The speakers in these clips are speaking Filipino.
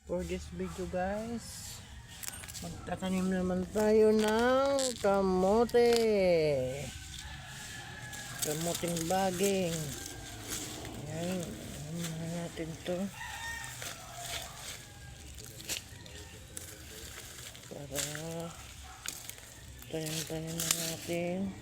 For this video guys, magtatanim naman tayo ng kamote. Kamuting baging. Ayan, ano natin to para tanim-tanim na natin.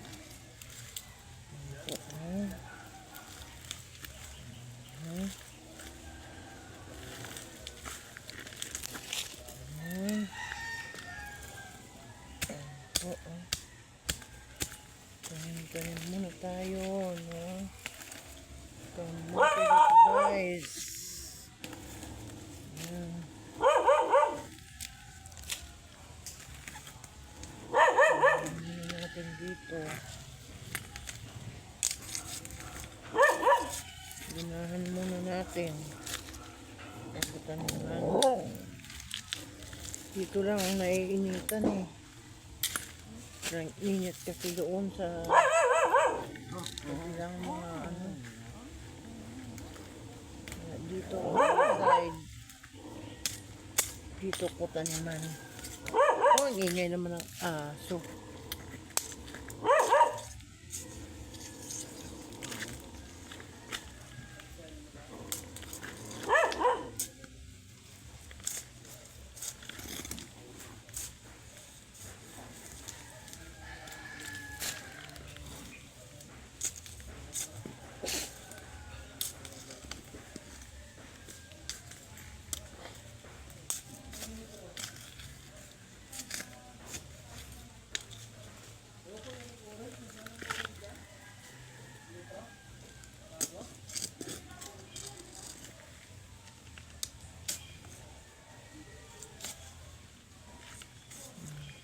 Tanim muna tayo, no? Kamote dito guys. Ayan. Tanim natin dito. Ginahan muna natin. Ito taniman. Dito lang ang naiinitan eh. Ang init kasi doon sa ilang mga ano. Dito side. Dito ko taniman. Oh, ang ingay naman ng aso.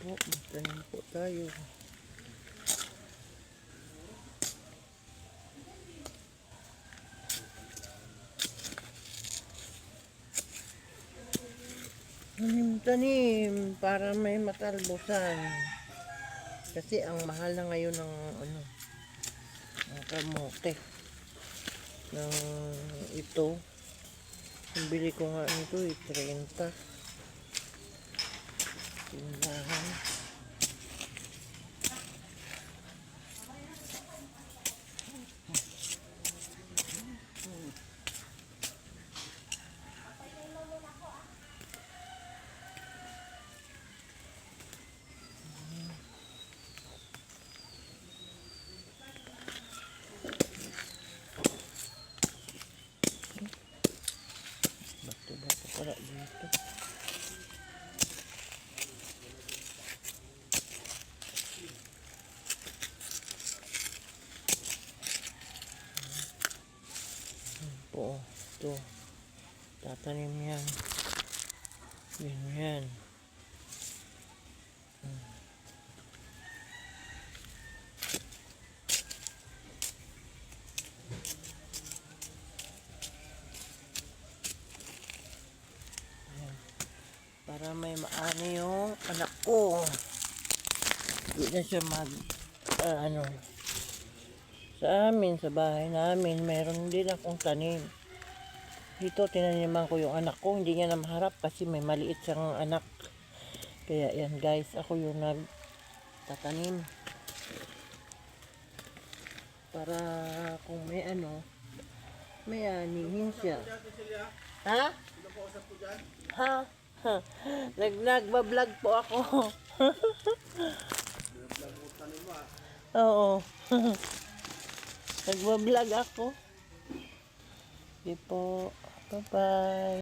Magtanim po tayo. Tanim para may matalbusan. Kasi ang mahal na ngayon ng ano, ng kamote. Ng ito. Yung bili ko nga nito 30. Tindahan. Bato-bato pala dito. Po, ito. Tatanim yan. Yan. Para may maani yung anak ko. Hindi na siya ano. Sa amin, sa bahay namin, meron din akong tanim. Dito, tinaniman ko yung anak ko. Hindi niya na maharap kasi may maliit siyang anak. Kaya yan guys, ako yung nagtatanim. Para kung may ano, may anihin siya. Ha? Ha? Nagbablog po ako. Oo. Nagbablog ako. Di po. Bye-bye.